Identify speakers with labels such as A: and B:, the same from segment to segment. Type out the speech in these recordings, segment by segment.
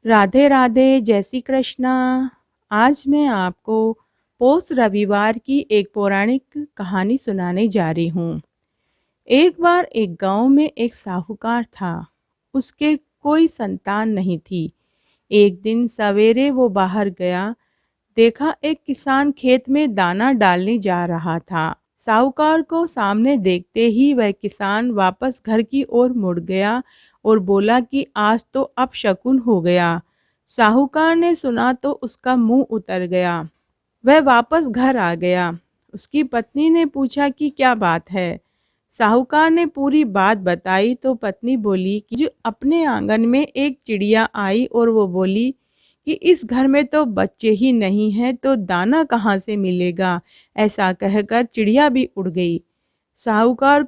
A: राधे राधे, जय श्री कृष्णा। आज मैं आपको पौष रविवार की एक पौराणिक कहानी सुनाने जा रही हूँ। एक बार एक गांव में एक साहूकार था। उसके कोई संतान नहीं थी। एक दिन सवेरे वो बाहर गया, देखा एक किसान खेत में दाना डालने जा रहा था। साहूकार को सामने देखते ही वह किसान वापस घर की ओर मुड़ गया और बोला कि आज तो अपशकुन हो गया। साहूकार ने सुना तो उसका मुंह उतर गया। वह वापस घर आ गया। उसकी पत्नी ने पूछा कि क्या बात है। साहूकार ने पूरी बात बताई तो पत्नी बोली कि जो अपने आंगन में एक चिड़िया आई और वो बोली कि इस घर में तो बच्चे ही नहीं हैं तो दाना कहाँ से मिलेगा। ऐसा कहकर चिड़िया भी उड़ गई। साहूकार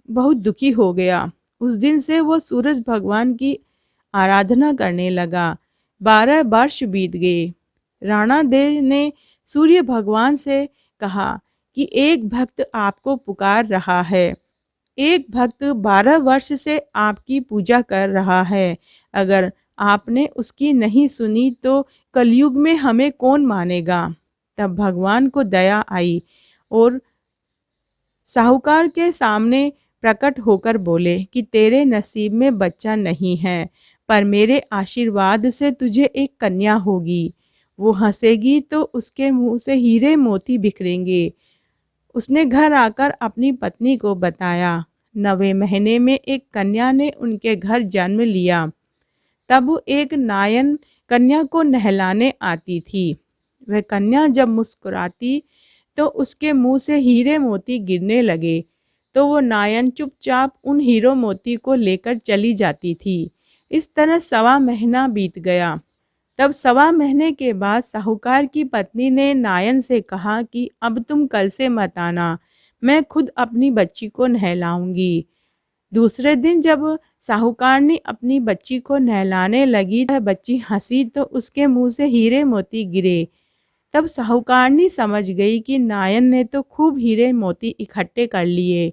A: बहुत दुखी हो गया। उस दिन से वो सूरज भगवान की आराधना करने लगा। 12 वर्ष बीत गए। राणा देव ने सूर्य भगवान से कहा कि एक भक्त आपको पुकार रहा है। एक भक्त 12 वर्ष से आपकी पूजा कर रहा है। अगर आपने उसकी नहीं सुनी तो कलयुग में हमें कौन मानेगा। तब भगवान को दया आई और साहूकार के सामने प्रकट होकर बोले कि तेरे नसीब में बच्चा नहीं है, पर मेरे आशीर्वाद से तुझे एक कन्या होगी। वो हंसेगी तो उसके मुंह से हीरे मोती बिखरेंगे। उसने घर आकर अपनी पत्नी को बताया। 9वें महीने में एक कन्या ने उनके घर जन्म लिया। तब एक नायन कन्या को नहलाने आती थी। वह कन्या जब मुस्कुराती तो उसके मुंह से हीरे मोती गिरने लगे, तो वो नायन चुपचाप उन हीरो मोती को लेकर चली जाती थी। इस तरह 1.25 महीना बीत गया। तब 1.25 महीने के बाद साहूकार की पत्नी ने नायन से कहा कि अब तुम कल से मत आना, मैं खुद अपनी बच्ची को नहलाऊंगी। दूसरे दिन जब साहूकारनी अपनी बच्ची को नहलाने लगी, वह बच्ची हंसी तो उसके मुंह से हीरे मोती गिरे। तब साहूकारनी समझ गई कि नायन ने तो खूब हीरे मोती इकट्ठे कर लिए।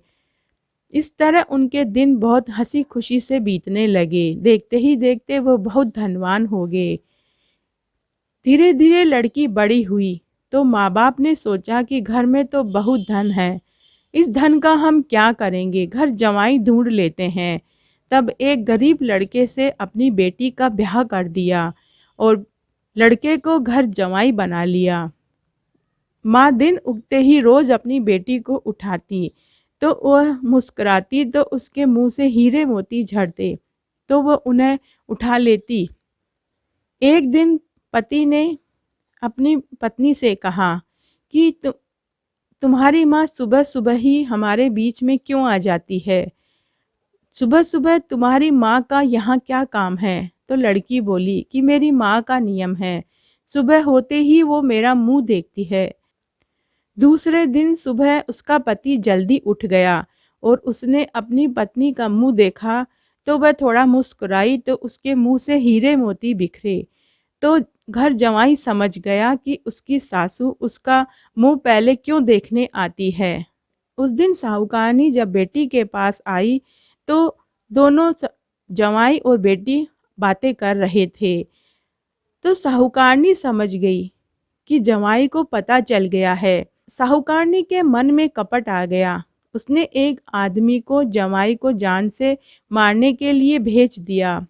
A: इस तरह उनके दिन बहुत हंसी खुशी से बीतने लगे। देखते ही देखते वो बहुत धनवान हो गए। धीरे धीरे लड़की बड़ी हुई तो माँ बाप ने सोचा कि घर में तो बहुत धन है, इस धन का हम क्या करेंगे, घर जमाई ढूंढ लेते हैं। तब एक गरीब लड़के से अपनी बेटी का ब्याह कर दिया और लड़के को घर जमाई बना लिया। माँ दिन उगते ही रोज अपनी बेटी को उठाती तो वह मुस्कुराती तो उसके मुंह से हीरे मोती झड़ते तो वह उन्हें उठा लेती। एक दिन पति ने अपनी पत्नी से कहा कि तुम्हारी माँ सुबह सुबह ही हमारे बीच में क्यों आ जाती है। सुबह सुबह तुम्हारी माँ का यहाँ क्या काम है। तो लड़की बोली कि मेरी माँ का नियम है, सुबह होते ही वो मेरा मुंह देखती है। दूसरे दिन सुबह उसका पति जल्दी उठ गया और उसने अपनी पत्नी का मुंह देखा तो वह थोड़ा मुस्कुराई तो उसके मुंह से हीरे मोती बिखरे। तो घर जमाई समझ गया कि उसकी सासू उसका मुंह पहले क्यों देखने आती है। उस दिन साहूकारनी जब बेटी के पास आई तो दोनों जमाई और बेटी बातें कर रहे थे। तो साहूकारनी समझ गई कि जमाई को पता चल गया है। साहूकारनी के मन में कपट आ गया। उसने एक आदमी को जमाई को जान से मारने के लिए भेज दिया।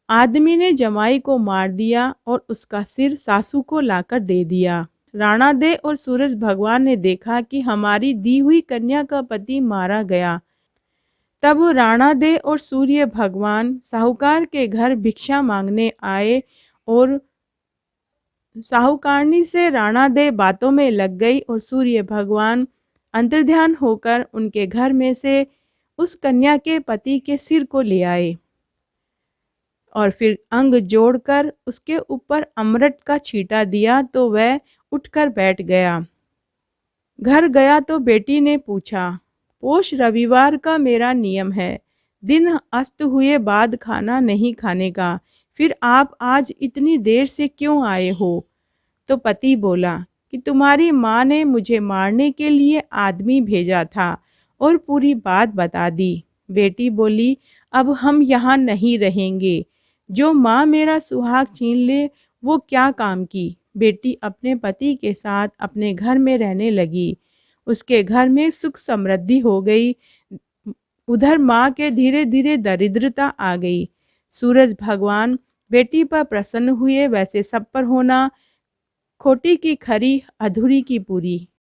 A: आदमी ने जमाई को मार दिया और उसका सिर सासू को लाकर दे दिया। राणा दे और सूरज भगवान ने देखा कि हमारी दी हुई कन्या का पति मारा गया। तब राणा दे और सूर्य भगवान साहूकार के घर भिक्षा मांगने आए और साहूकारनी से राणा दे बातों में लग गई और सूर्य भगवान अंतर्ध्यान होकर उनके घर में से उस कन्या के पति के सिर को ले आए और फिर अंग जोड़कर उसके ऊपर अमृत का छींटा दिया तो वह उठकर बैठ गया। घर गया तो बेटी ने पूछा, पोष रविवार का मेरा नियम है, दिन अस्त हुए बाद खाना नहीं खाने का, फिर आप आज इतनी देर से क्यों आए हो। तो पति बोला कि तुम्हारी माँ ने मुझे मारने के लिए आदमी भेजा था और पूरी बात बता दी। बेटी बोली, अब हम यहाँ नहीं रहेंगे, जो माँ मेरा सुहाग छीन ले वो क्या काम की। बेटी अपने पति के साथ अपने घर में रहने लगी। उसके घर में सुख समृद्धि हो गई। उधर माँ के धीरे धीरे दरिद्रता आ गई। सूरज भगवान बेटी पर प्रसन्न हुए, वैसे सब पर होना। खोटी की खरी, अधूरी की पूरी।